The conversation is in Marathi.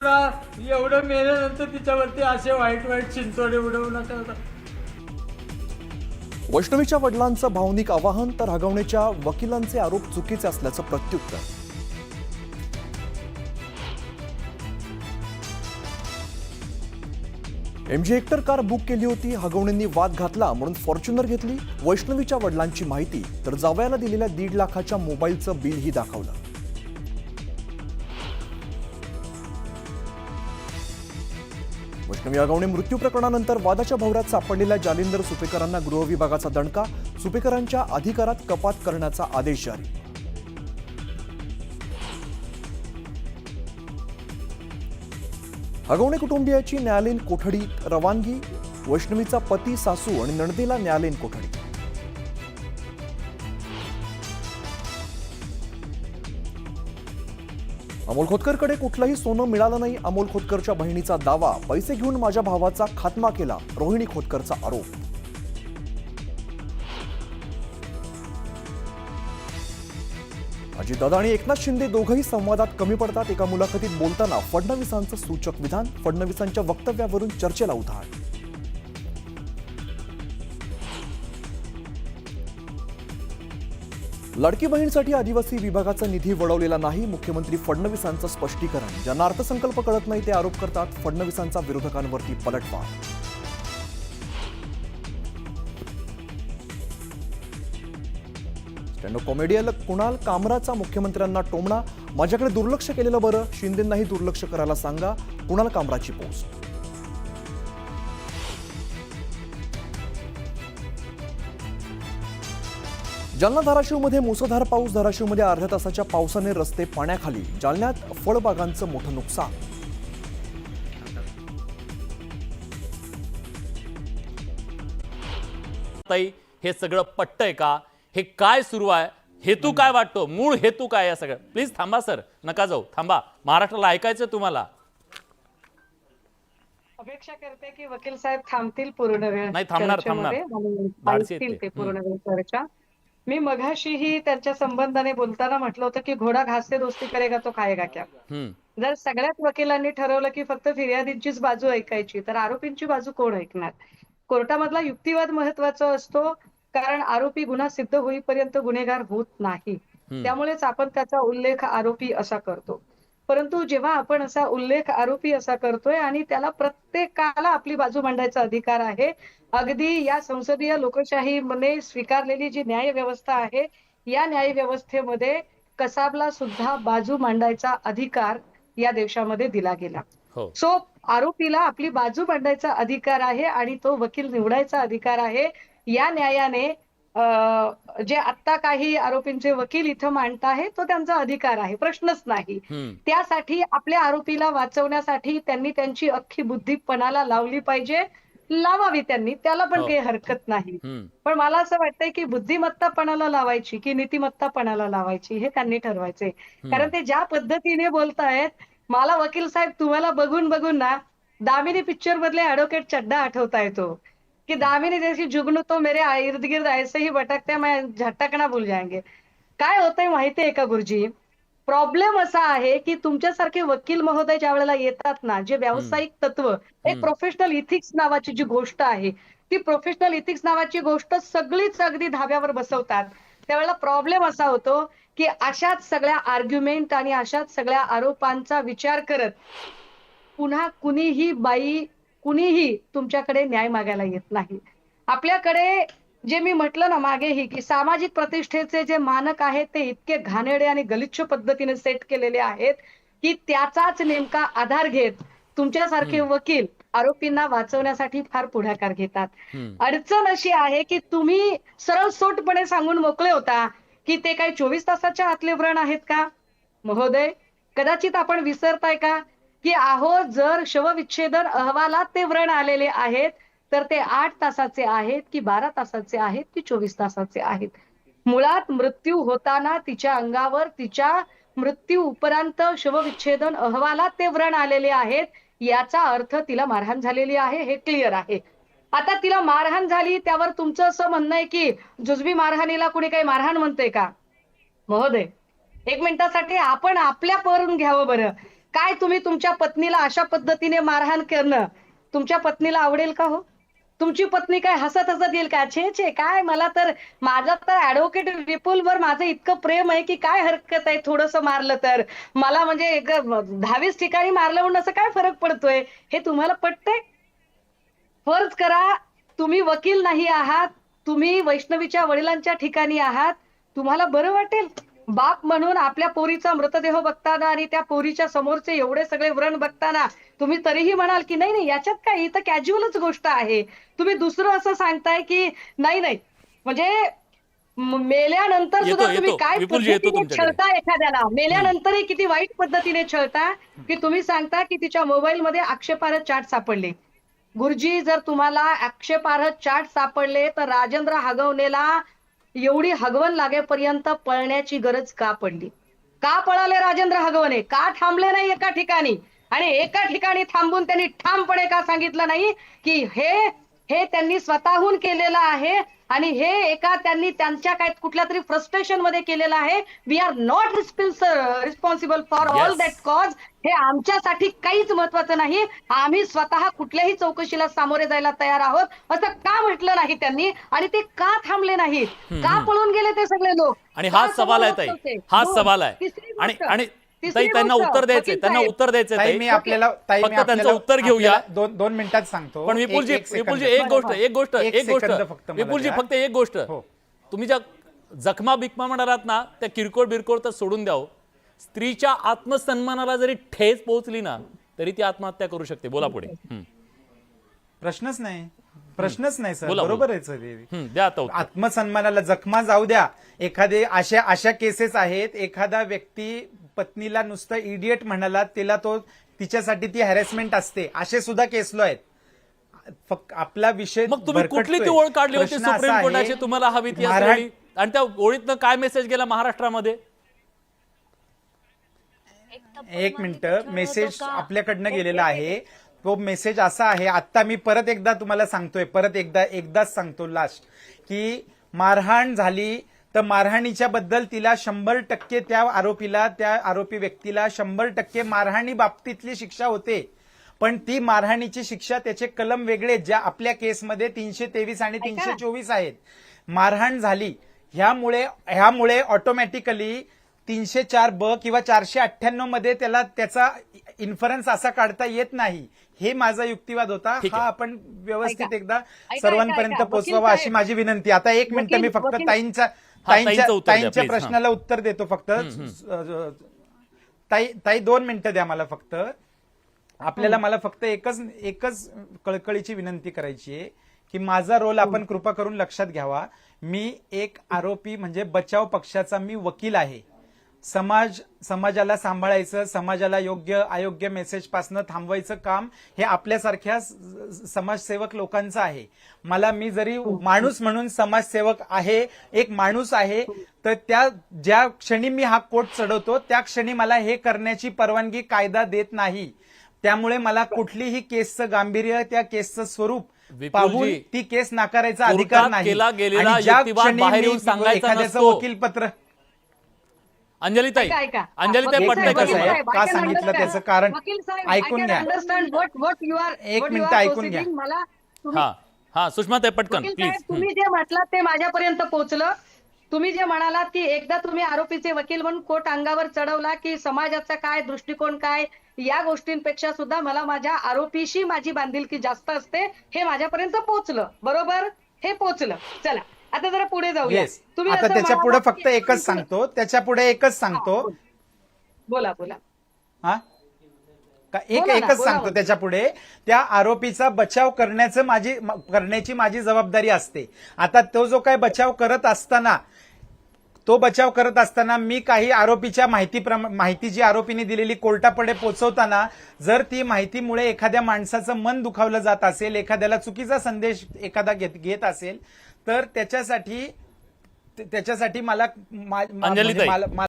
एवढं मेल्यानंतर तिच्यावरती असे वाईट वाईट चिंचोडे उडवू नका. वैष्णवीच्या वडिलांचं भावनिक आवाहन तर हगवण्याच्या वकिलांचे आरोप चुकीचे असल्याचं प्रत्युत्तर. MG हेक्टर कार बुक केली होती, हगवणेंनी वाद घातला म्हणून फॉर्च्युनर घेतली. वैष्णवीच्या वडिलांची माहिती तर जावयाला दिलेल्या 1.5 लाखाच्या मोबाईलचं बिलही दाखवलं. वैष्णवी हगवणे मृत्यू प्रकरणानंतर वादाच्या भोवऱ्यात सापडलेल्या जालिंदर सुपेकरांना गृह विभागाचा दणका. सुपेकरांच्या अधिकारात कपात करण्याचा आदेश जारी. हगवणे कुटुंबियाची न्यायालयीन कोठडीत रवानगी. वैष्णवीचा पती, सासू आणि नणदेला न्यायालयीन कोठडी. अमोल खोतकरकडे कुठलंही सोनं मिळालं नाही. अमोल खोतकरच्या बहिणीचा दावा. पैसे घेऊन माझ्या भावाचा खात्मा केला, रोहिणी खोतकरचा आरोप. अजितदादा आणि एकनाथ शिंदे दोघंही संवादात कमी पडतात. एका मुलाखतीत बोलताना फडणवीसांचं सूचक विधान. फडणवीसांच्या वक्तव्यावरून चर्चेला उधाण. लाडकी बहीणसाठी आदिवासी विभागाचा निधी वळवलेला नाही. मुख्यमंत्री फडणवीसांचं स्पष्टीकरण. ज्यांना अर्थसंकल्प कळत नाही ते आरोप करतात. फडणवीसांचा विरोधकांवरती पलटवार. स्टँडअप कॉमेडियन कुणाल कामराचा मुख्यमंत्र्यांना टोमणा. माझ्याकडे दुर्लक्ष केलेलं बरं, शिंदेंनाही दुर्लक्ष करायला सांगा. कुणाल कामराची पोस्ट. जालना धाराशिवमध्ये मुसळधार पाऊस. धाराशिवमध्ये अर्ध्या तासाच्या पावसाने रस्ते पाण्याखाली. जालन्यात फळबागांचं मोठं नुकसान. हे सगळं पटतंय का? हे काय सुरू आहे? हेतू काय वाटतो? मूळ हेतू काय या सगळं? प्लीज थांबा सर, नका जाऊ, थांबा. महाराष्ट्राला ऐकायचं तुम्हाला. अपेक्षा करते की वकील साहेब थांबतील पूर्ण वेळ. नाही थांबणार, थांबणार. ते पूर्ण वेळ चर्चा. मी मघाशीही त्यांच्या संबंधाने बोलताना म्हटलं होतं की घोडा घास से दोस्ती करेगा तो खाएगा क्या. जर सगळ्याच वकिलांनी ठरवलं की फक्त फिर्यादींचीच बाजू ऐकायची तर आरोपींची बाजू कोण ऐकणार? कोर्टामधला युक्तिवाद महत्वाचा असतो, कारण आरोपी गुन्हा सिद्ध होईपर्यंत गुन्हेगार होत नाही. त्यामुळेच आपण त्याचा उल्लेख आरोपी असा करतो. परंतु जेव्हा आपण असा उल्लेख आरोपी असा करतोय आणि त्याला प्रत्येकाला आपली बाजू मांडायचा अधिकार आहे, अगदी या संसदीय लोकशाहीमध्ये स्वीकारलेली जी न्याय व्यवस्था आहे, या न्याय व्यवस्थेमध्ये कसाबला सुद्धा बाजू मांडायचा अधिकार या देशामध्ये दिला गेला. सो आरोपीला आपली बाजू मांडायचा अधिकार आहे आणि तो वकील निवडायचा अधिकार आहे. या न्यायाने जे आता काही आरोपींचे वकील इथं मांडताहेत तो त्यांचा अधिकार आहे, प्रश्नच नाही. त्यासाठी आपल्या आरोपीला वाचवण्यासाठी त्यांनी त्यांची अख्खी बुद्धी पणाला लावली पाहिजे. लावावी त्यांनी, त्याला पण काही हरकत नाही. पण मला असं वाटतंय की बुद्धिमत्ता पणाला लावायची की नीतिमत्ता पणाला लावायची हे त्यांनी ठरवायचे. कारण ते ज्या पद्धतीने बोलतायत, मला वकील साहेब तुम्हाला बघून बघून ना दामिनी पिक्चर मधले ॲडव्होकेट चड्डा आठवता येतो कि दामिनी जैसी जुगनू तो मेरे इर्द गिर्द ऐसे ही भटकते मैं झटकना भूल जाएंगे. काय होतंय माहितीये का गुरुजी? प्रॉब्लेम असा आहे की तुमच्यासारखे वकील महोदय ज्या वेळेला येतात ना, जे व्यावसायिक तत्व, एक प्रोफेशनल इथिक्स नावाची जी गोष्ट आहे, ती प्रोफेशनल इथिक्स नावाची गोष्ट सगळीच अगदी धाब्यावर बसवतात. त्यावेळेला प्रॉब्लेम असा होतो की अशाच सगळ्या आर्ग्युमेंट आणि अशाच सगळ्या आरोपांचा विचार करत पुन्हा कुणीही तुमच्याकडे न्याय मागायला येत नाही. आपल्याकडे जे मी म्हटलं ना मागेही की सामाजिक प्रतिष्ठेचे जे मानक आहेत ते इतके घाणेरडे आणि गलिच्छ पद्धतीने सेट केलेले आहेत की त्याचाच नेमका आधार घेत तुमच्यासारखे वकील आरोपींना वाचवण्यासाठी फार पुढाकार घेतात. अडचण अशी आहे की तुम्ही सरळ सोटपणे सांगून मोकळे होता की ते काही 24 तासाच्या आतले व्रण आहेत का? महोदय, कदाचित आपण विसरताय का की जर शवविच्छेदन अहवालात ते व्रण आलेले आहेत तर ते 8 तासाचे आहेत की 12 तासाचे आहेत की 24 तासाचे आहेत. मुळात मृत्यू होताना तिच्या अंगावर तिच्या मृत्यू उपरांत शवविच्छेदन अहवालात ते व्रण आलेले आहेत, याचा अर्थ तिला मारहाण झालेली आहे, हे क्लिअर आहे. आता तिला मारहाण झाली त्यावर तुमचं असं म्हणणं आहे की जुजबी मारहाणीला कुणी काही मारहाण म्हणतंय का? महोदय, एक मिनिटासाठी आपण आपल्या परून घ्यावं बरं. काय तुम्ही तुमच्या पत्नीला अशा पद्धतीने मारहाण करणं तुमच्या पत्नीला आवडेल का हो? तुमची पत्नी काय हसत हसत येईल का? छे छे, काय मला तर माझं तर ऍडव्होकेट विपुलवर माझं इतकं प्रेम आहे की काय हरकत आहे थोडंसं मारलं तर. मला म्हणजे 10-20 ठिकाणी मारलं म्हणून असं काय फरक पडतोय? हे तुम्हाला पटतंय? फर्ज करा तुम्ही वकील नाही आहात, तुम्ही वैष्णवीच्या वडिलांच्या ठिकाणी आहात, तुम्हाला बरं वाटेल? बाप म्हणून आपल्या पोरीचा मृतदेह बघताना आणि त्या पोरीच्या समोरचे एवढे सगळे व्रण बघताना तुम्ही तरीही म्हणाल की नाही नाही याच्यात काय, ही तर कॅज्युअलच गोष्ट आहे. तुम्ही दुसरं असं सांगताय की नाही नाही म्हणजे मेल्यानंतर येतो, सुद्धा तुम्ही येतो. काय विपुलजी, येतो पद्धतीने तुमच्याकडे. छळता एखाद्याला, मेल्यानंतरही किती वाईट पद्धतीने छळता की तुम्ही सांगता की तिच्या मोबाईलमध्ये आक्षेपार्ह चॅट सापडले. गुरुजी, जर तुम्हाला आक्षेपार्ह चॅट सापडले तर राजेंद्र हगवणेला एवढी हगवण लागेपर्यंत पळण्याची गरज का पडली? का पळाले राजेंद्र हगवणे? का थांबले नाही एका ठिकाणी? आणि एका ठिकाणी थांबून त्यांनी ठामपणे का सांगितलं नाही की हे त्यांनी स्वतःहून केलेलं आहे आणि हे एका त्यांनी त्यांच्या काय कुठल्या तरी फ्रस्ट्रेशन मध्ये केलेलं आहे. We are not responsible for all Yes. That cause. हे आमच्यासाठी काहीच महत्वाचं नाही. आम्ही स्वतः कुठल्याही चौकशीला सामोरे जायला तयार आहोत असं का म्हटलं नाही त्यांनी? आणि ते का थांबले नाहीत? का पळून गेले ते सगळे लोक? आणि का हाच सवाल आहे समोर ताई, होते? हाच हो. सवाल आहे. तिसरी आणि गोष्ट. आणि तिसरी ताई त्यांना गोष्ट, उत्तर द्यायचंय, वकील त्यांना साहेब. उत्तर द्यायचंय ताई ताई. मी आपल्याला फक्त त्यांचं उत्तर घेऊया. दोन मिनिटात सांगतो. पण विपुलजी, एक सेकंद. विपुलजी एक गोष्ट एक सेकंद फक्त मला विपुलजी द्या. फक्त एक गोष्ट, हो. तुम्ही ज्या जखमा बिकमा म्हणालात ना त्या किरकोळ बिरकोळ तर सोडून द्याव. स्त्रीच्या आत्मसन्मानाला जरी ठेच पोहोचली ना तरी ती आत्महत्या करू शकते. बोला पुढे. प्रश्नच नाही सर, बोला, बरोबर आहे सर. द्या आता उत्तर. आत्मसन्मानाला जखमा जाऊ द्या. एखादे अशा केसेस आहेत, एखादा व्यक्ती पत्नीला नुसतं इडियट म्हणाला, तिच्यासाठी ती हॅरेसमेंट असते, असे सुद्धा केसलो आहेत. फक्त आपला विषय मग तुम्ही कुठली ती ओळ काढली होती सुप्रीम कोर्टाची तुम्हाला हवी ती असलेली? आणि त्या ओळीतनं काय मेसेज गेला महाराष्ट्रामध्ये? एक मिनिट, मेसेज आपल्याकडनं गेलेला आहे. तो मेसेज असा आहे, आता मी परत एकदा तुम्हाला सांगतोय, एकदाच सांगतो लास्ट, की मारहाण झाली तर मारहाणीच्या बद्दल तिला 100% त्या आरोपी व्यक्तीला 100% मारहाणी बाबतीतली शिक्षा होते. पण ती मारहाणीची शिक्षा त्याचे कलम वेगळे, ज्या आपल्या केसमध्ये 323 आणि 324 आहेत. मारहाण झाली ह्यामुळे ऑटोमॅटिकली 304B किंवा 498 मध्ये त्याचा इन्फरन्स असा काढता येत नाही. हे माझा युक्तिवाद होता. हा आपण व्यवस्थित एकदा सर्वांपर्यंत पोहोचवावा अशी माझी विनंती. आता एक मिनिट मी फक्त ताईंच्या प्रश्नाला उत्तर देतो. फक्त ताई 2 मिनिटं द्या मला फक्त. मला फक्त एकच कळकळीची विनंती करायची आहे की माझा रोल आपण कृपा करून लक्षात घ्यावा. मी एक आरोपी म्हणजे बचाव पक्षाचा मी वकील आहे. समाजाला सांभाळायचं, समाजाला अयोग्य मेसेज पासनं थांबवायचं काम हे आपल्यासारख्या समाजसेवक लोकांचं आहे. मी जरी माणूस म्हणून समाजसेवक आहे, एक माणूस आहे, तर ज्या क्षणी मी हा कोट चढवतो त्या क्षणी मला हे करण्याची परवानगी कायदा देत नाही. त्यामुळे मला कुठलीही केसचं गांभीर्य, त्या केसचं स्वरूप पाहून ती केस नाकारायचा अधिकार नाही. आणि ज्या क्षणी मी एखाद्याचं वकीलपत्र अंजलीताई पटतंय कसं आहे? का? का सांगितलं त्याचं कारण ऐकून घ्या. एक मिनिट ऐकून घ्या. हा सुषमाताई पटकन प्लीज. तुम्ही जे म्हटलात ते माझ्यापर्यंत पोहोचलं. तुम्ही जे म्हणालात की एकदा तुम्ही आरोपीचे वकील म्हणून कोट अंगावर चढवला की समाजाचा काय दृष्टिकोन काय या गोष्टींपेक्षा सुद्धा मला माझ्या आरोपीशी माझी बांधिलकी जास्त असते, हे माझ्यापर्यंत पोहोचलं. बरोबर, हे पोहोचलं. चला आता जरा पुढे जाऊया. तुम्ही आता त्याच्या पुढे फक्त एकच सांगतो. बोला. हा एकच सांगतो त्याच्या पुढे. त्या आरोपीचा बचाव करण्याची माझी जबाबदारी असते. आता तो जो काय बचाव करत असताना मी काही आरोपीच्या माहिती जी आरोपीने दिलेली कोर्टापुढे पोहोचवताना जर ती माहितीमुळे एखाद्या माणसाचं मन दुखावलं जात असेल, एखाद्याला चुकीचा संदेश एखादा घेत असेल, तर त्याच्यासाठी मला